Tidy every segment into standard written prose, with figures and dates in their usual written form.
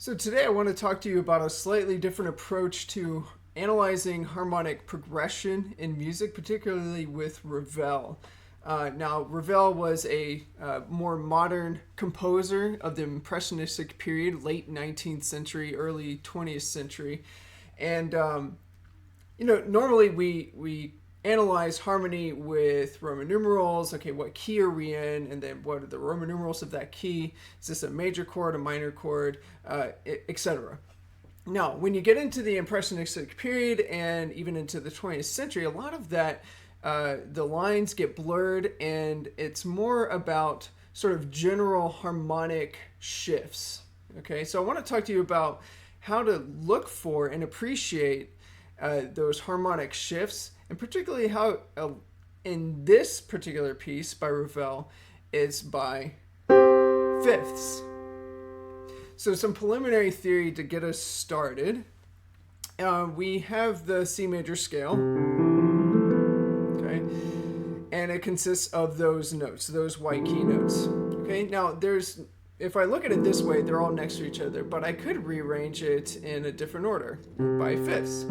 So today I want to talk to you about a slightly different approach to analyzing harmonic progression in music, particularly with Ravel. Now, Ravel was a more modern composer of the Impressionistic period, late 19th century, early 20th century. And, normally we analyze harmony with Roman numerals. Okay, what key are we in? And then what are the Roman numerals of that key? Is this a major chord, a minor chord, etc.? Now, when you get into the Impressionistic period and even into the 20th century, a lot of that, the lines get blurred, and it's more about sort of general harmonic shifts. Okay, so I want to talk to you about how to look for and appreciate those harmonic shifts, and particularly how in this particular piece by Ravel is by fifths. So some preliminary theory to get us started. We have the C major scale, okay, and it consists of those notes, those white key notes. Okay, now if I look at it this way, they're all next to each other, but I could rearrange it in a different order by fifths.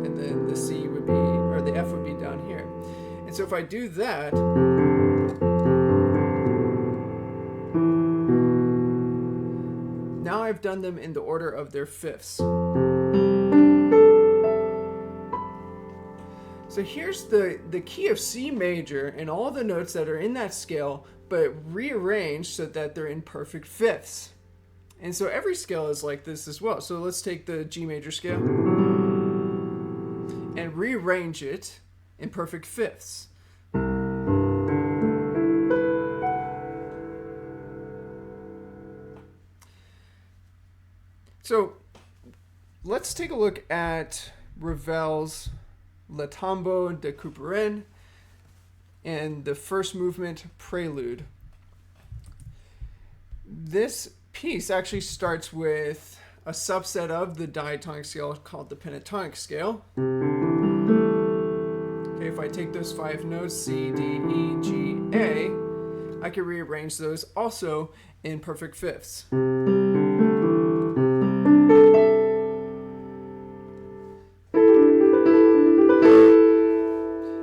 And then the C would be, or the F would be down here. And so if I do that, now I've done them in the order of their fifths. So here's the key of C major and all the notes that are in that scale, but rearranged so that they're in perfect fifths. And so every scale is like this as well. So let's take the G major scale and rearrange it in perfect fifths. So let's take a look at Ravel's Tombeau De Couperin and the first movement Prelude. This piece actually starts with a subset of the diatonic scale called the pentatonic scale. Okay, if I take those five notes, C, D, E, G, A, I can rearrange those also in perfect fifths.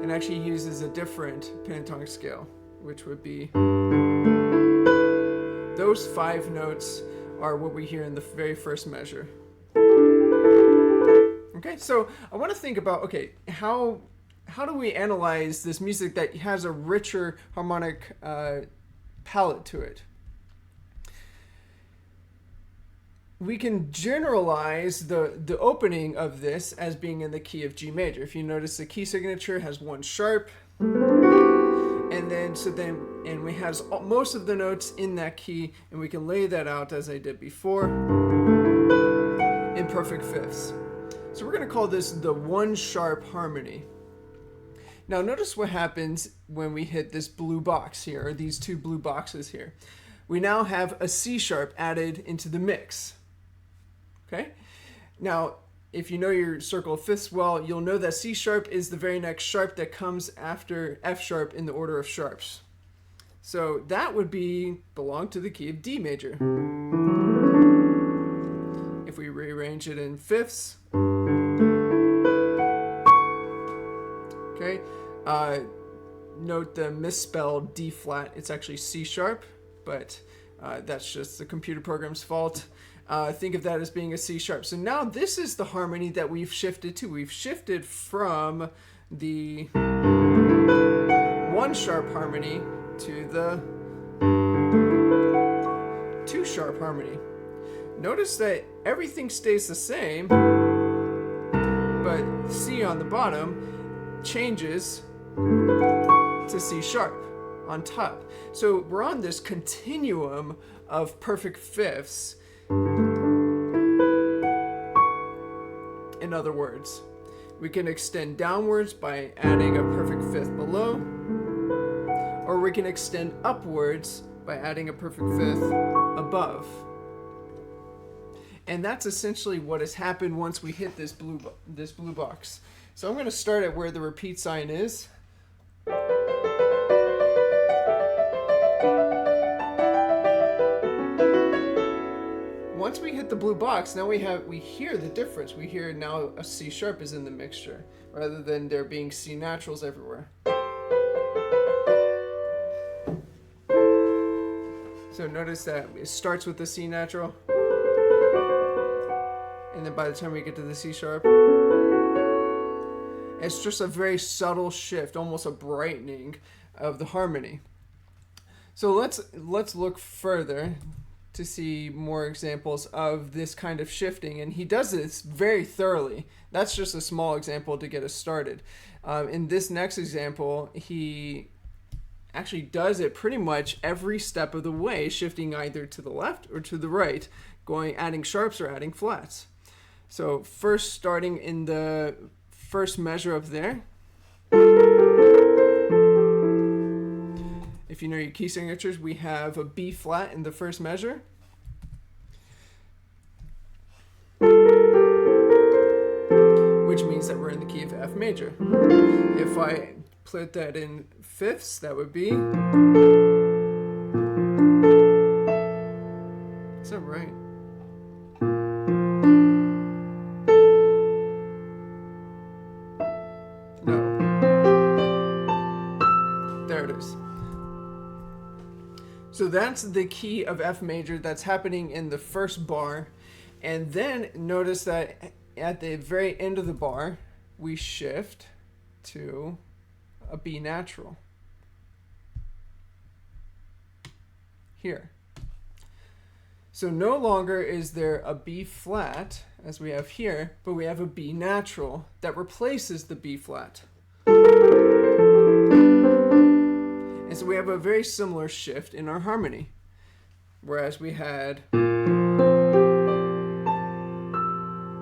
And actually uses a different pentatonic scale, which would be those five notes are what we hear in the very first measure. Okay, so I want to think about, okay, how do we analyze this music that has a richer harmonic palette to it? We can generalize the opening of this as being in the key of G major. If you notice, the key signature has one sharp, and we have most of the notes in that key, and we can lay that out as I did before in perfect fifths. So we're going to call this the one sharp harmony. Now notice what happens when we hit this blue box here, or these two blue boxes here. We now have a C sharp added into the mix. Okay? Now, if you know your circle of fifths well, you'll know that C sharp is the very next sharp that comes after F sharp in the order of sharps. So that would belong to the key of D major. If we rearrange it in fifths, okay, note the misspelled D flat. It's actually C sharp, but that's just the computer program's fault. Think of that as being a C sharp. So now this is the harmony that we've shifted to. We've shifted from the one sharp harmony to the two sharp harmony. Notice that everything stays the same, but C on the bottom changes to C sharp on top. So we're on this continuum of perfect fifths. In other words, we can extend downwards by adding a perfect fifth below, or we can extend upwards by adding a perfect fifth above. And that's essentially what has happened once we hit this blue box. So I'm going to start at where the repeat sign is. once we hit the blue box, now we hear the difference. We hear now a C sharp is in the mixture, rather than there being C naturals everywhere. So notice that it starts with the C natural, and then by the time we get to the C sharp, it's just a very subtle shift, almost a brightening of the harmony. So let's look further to see more examples of this kind of shifting, and he does this very thoroughly. That's just a small example to get us started. In this next example, he actually does it pretty much every step of the way, shifting either to the left or to the right, adding sharps or adding flats. So first, starting in the first measure of there. If you know your key signatures, we have a B flat in the first measure. Which means that we're in the key of F major. If I put that in fifths, that would be... Is that right? No. There it is. So that's the key of F major that's happening in the first bar. And then notice that at the very end of the bar, we shift to a B natural. Here. So no longer is there a B flat, as we have here, but we have a B natural that replaces the B flat. And so we have a very similar shift in our harmony. Whereas we had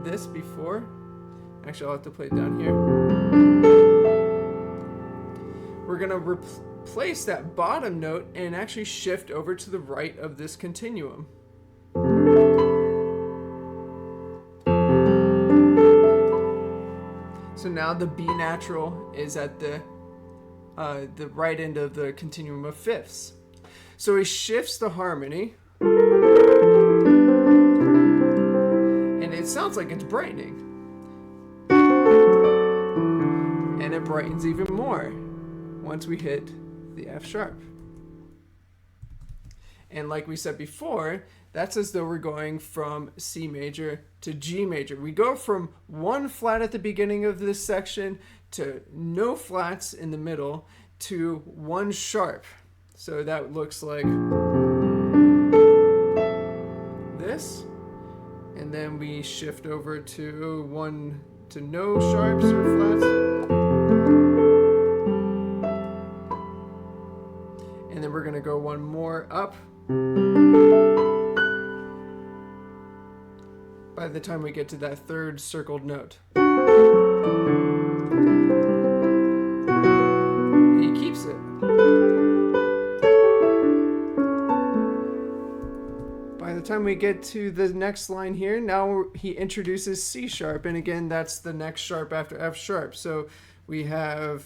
this before. Actually, I'll have to play it down here. We're going to replace that bottom note and actually shift over to the right of this continuum. So now the B natural is at the right end of the continuum of fifths. So he shifts the harmony, and it sounds like it's brightening. And it brightens even more once we hit the F sharp. And like we said before, that's as though we're going from C major to G major. We go from one flat at the beginning of this section to no flats in the middle to one sharp. So that looks like this. And then we shift over to no sharps or flats. And then we're going to go one more up. By the time we get to that third circled note. And he keeps it. By the time we get to the next line here, now he introduces C sharp, and again that's the next sharp after F sharp. So we have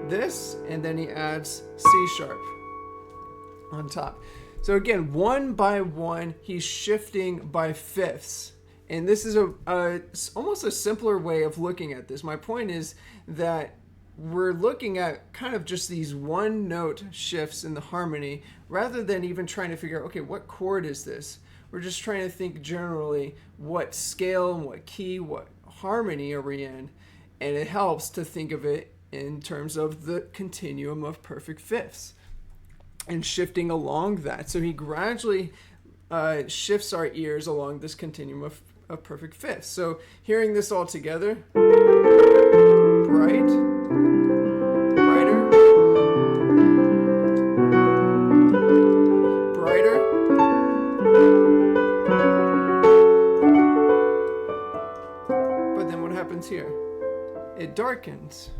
this, and then he adds C sharp on top. So again, one by one, he's shifting by fifths. And this is almost a simpler way of looking at this. My point is that we're looking at kind of just these one note shifts in the harmony, rather than even trying to figure out, okay, what chord is this? We're just trying to think generally what scale and what key, what harmony are we in? And it helps to think of it in terms of the continuum of perfect fifths and shifting along that. So he gradually shifts our ears along this continuum of perfect fifths. So hearing this all together, bright, brighter, brighter, but then what happens here? It darkens.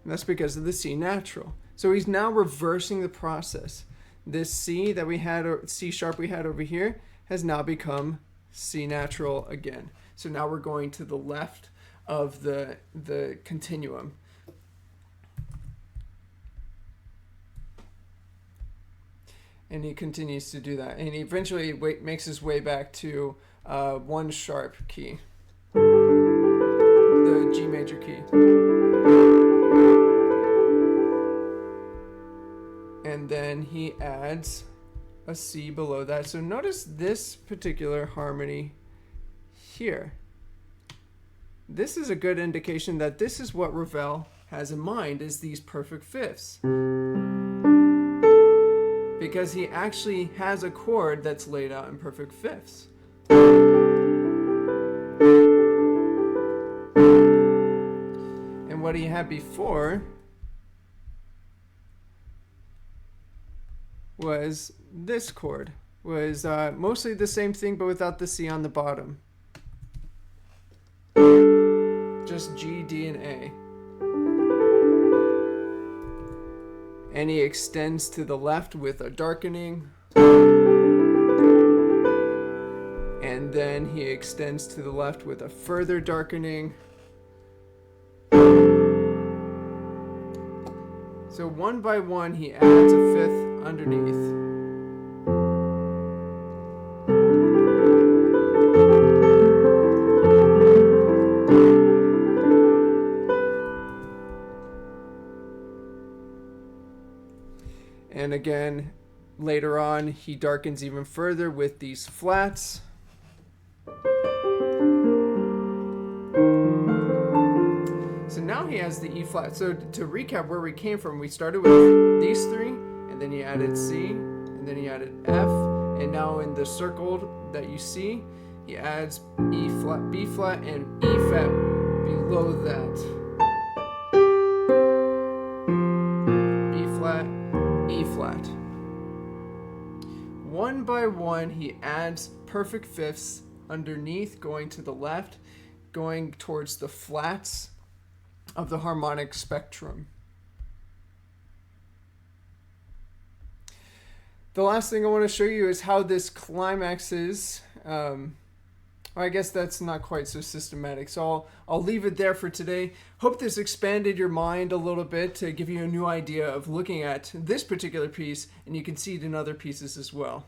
And that's because of the C natural. So he's now reversing the process. This C that we had, or C sharp we had over here, has now become C natural again. So now we're going to the left of the continuum. And he continues to do that. And he eventually makes his way back to 1 sharp key, the G major key. And then he adds a C below that. So notice this particular harmony here. This is a good indication that this is what Ravel has in mind, is these perfect fifths. Because he actually has a chord that's laid out in perfect fifths. And what he had before was this chord. Was mostly the same thing, but without the C on the bottom. Just G, D, and A. And he extends to the left with a darkening. And then he extends to the left with a further darkening. So one by one, he adds a fifth underneath. And again, later on, he darkens even further with these flats. So now he has the E flat. So to recap where we came from, we started with these 3, and then he added C, and then he added F, and now in the circle that you see, he adds E flat, B flat, and E flat below that. B flat, E flat. One by one, he adds perfect fifths underneath, going to the left, going towards the flats of the harmonic spectrum. The last thing I want to show you is how this climaxes. I guess that's not quite so systematic, so I'll leave it there for today. Hope this expanded your mind a little bit to give you a new idea of looking at this particular piece, and you can see it in other pieces as well.